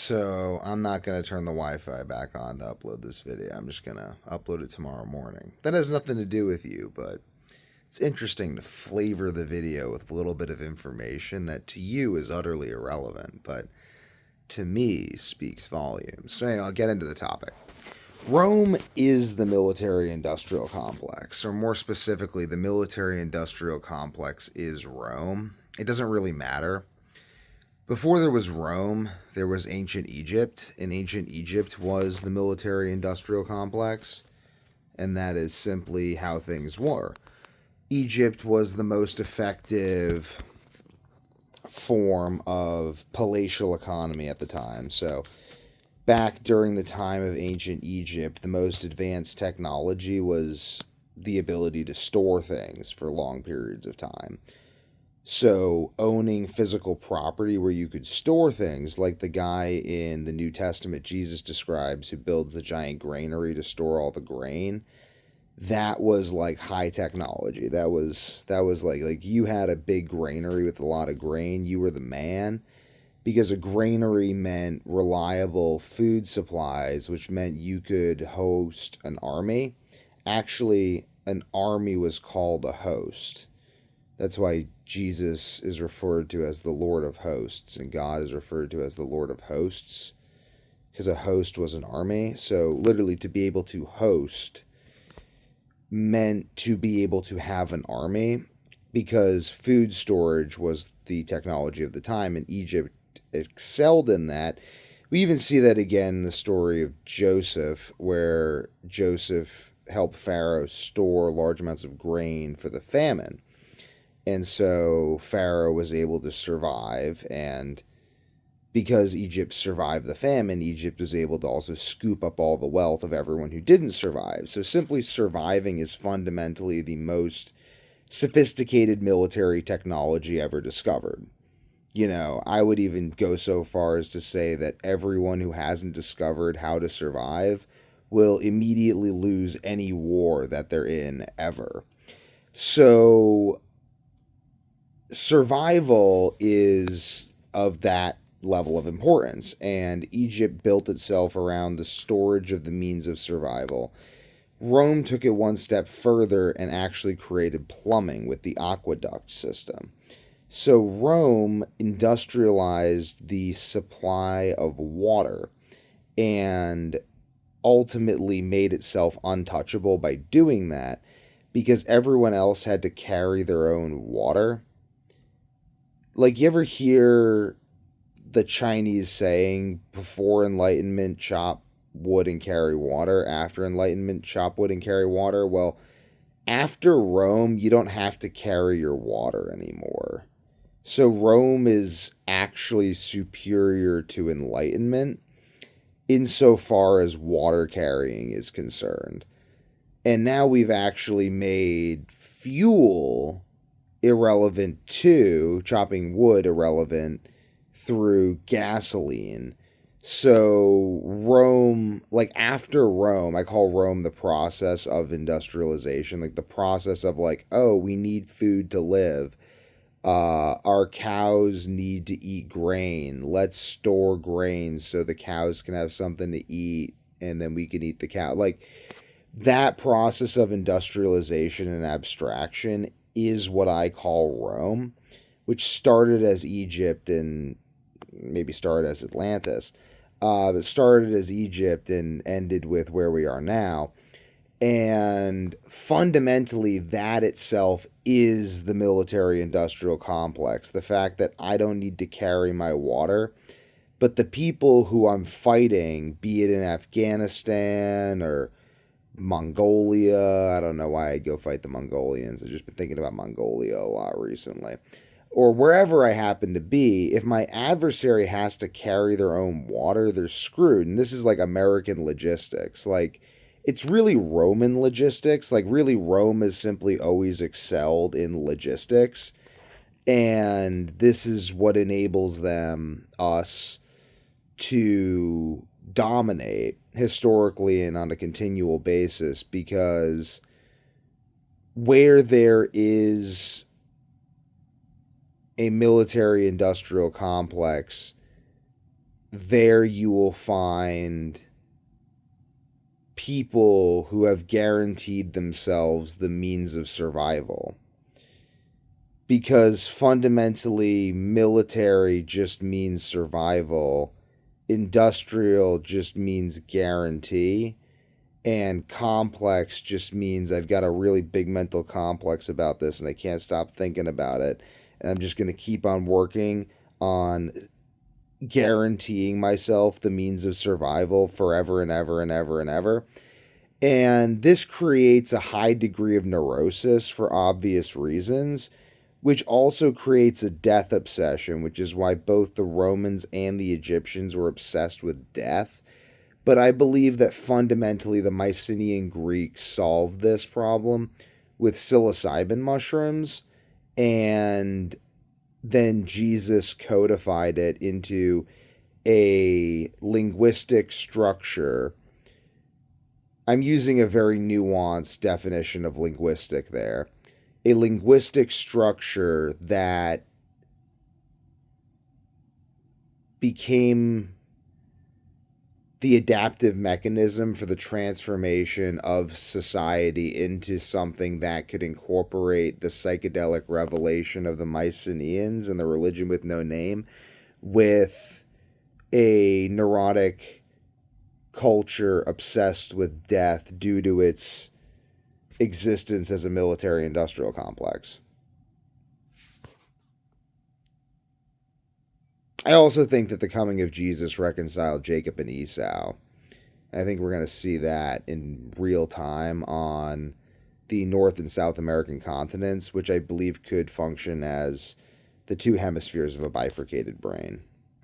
So I'm not going to turn the Wi-Fi back on to upload this video. I'm just going to upload it tomorrow morning. That has nothing to do with you, but it's interesting to flavor the video with a little bit of information that to you is utterly irrelevant, but to me speaks volumes. So anyway, I'll get into the topic. Rome is the military industrial complex, or more specifically, the military industrial complex is Rome. It doesn't really matter. Before there was Rome, there was ancient Egypt, and ancient Egypt was the military industrial complex, and that is simply how things were. Egypt was the most effective form of palatial economy at the time. So, back during the time of ancient Egypt, the most advanced technology was the ability to store things for long periods of time. So, owning physical property where you could store things, like the guy in the New Testament Jesus describes who builds the giant granary to store all the grain, that was like high technology. That was like you had a big granary with a lot of grain, you were the man, because a granary meant reliable food supplies, which meant you could host an army. Actually, an army was called a host. That's why Jesus is referred to as the Lord of hosts, and God is referred to as the Lord of hosts, because a host was an army. So, literally, to be able to host meant to be able to have an army, because food storage was the technology of the time, and Egypt excelled in that. We even see that again in the story of Joseph, where Joseph helped Pharaoh store large amounts of grain for the famine. And so Pharaoh was able to survive, and because Egypt survived the famine, Egypt was able to also scoop up all the wealth of everyone who didn't survive. So simply surviving is fundamentally the most sophisticated military technology ever discovered. I would even go so far as to say that everyone who hasn't discovered how to survive will immediately lose any war that they're in ever. So survival is of that level of importance, and Egypt built itself around the storage of the means of survival. Rome took it one step further and actually created plumbing with the aqueduct system. So Rome industrialized the supply of water and ultimately made itself untouchable by doing that, because everyone else had to carry their own water. Like, you ever hear the Chinese saying, before Enlightenment, chop wood and carry water, after Enlightenment, chop wood and carry water? Well, after Rome, you don't have to carry your water anymore. So Rome is actually superior to Enlightenment insofar as water carrying is concerned. And now we've actually made fuel irrelevant too, chopping wood irrelevant through gasoline. So Rome, like after Rome, I call Rome the process of industrialization, like the process of like, oh, we need food to live. Our cows need to eat grain. Let's store grain so the cows can have something to eat, and then we can eat the cow. Like, that process of industrialization and abstraction is what I call Rome, which started as Egypt and maybe started as Atlantis, but started as Egypt and ended with where we are now. And fundamentally, that itself is the military industrial complex. The fact that I don't need to carry my water, but the people who I'm fighting, be it in Afghanistan or Mongolia. I don't know why I'd go fight the Mongolians. I've just been thinking about Mongolia a lot recently. Or wherever I happen to be, if my adversary has to carry their own water, they're screwed. And this is like American logistics. Like, it's really Roman logistics. Like, really, Rome has simply always excelled in logistics. And this is what enables us, to dominate historically and on a continual basis, because where there is a military industrial complex, there you will find people who have guaranteed themselves the means of survival. Because fundamentally, military just means survival, industrial just means guarantee, and complex just means I've got a really big mental complex about this and I can't stop thinking about it. And I'm just going to keep on working on guaranteeing myself the means of survival forever and ever and ever and ever. And this creates a high degree of neurosis for obvious reasons, which also creates a death obsession, which is why both the Romans and the Egyptians were obsessed with death. But I believe that fundamentally the Mycenaean Greeks solved this problem with psilocybin mushrooms, and then Jesus codified it into a linguistic structure. I'm using a very nuanced definition of linguistic there. A linguistic structure that became the adaptive mechanism for the transformation of society into something that could incorporate the psychedelic revelation of the Mycenaeans and the religion with no name with a neurotic culture obsessed with death due to its existence as a military industrial complex. I also think that the coming of Jesus reconciled Jacob and Esau. I think we're going to see that in real time on the North and South American continents, which I believe could function as the two hemispheres of a bifurcated brain.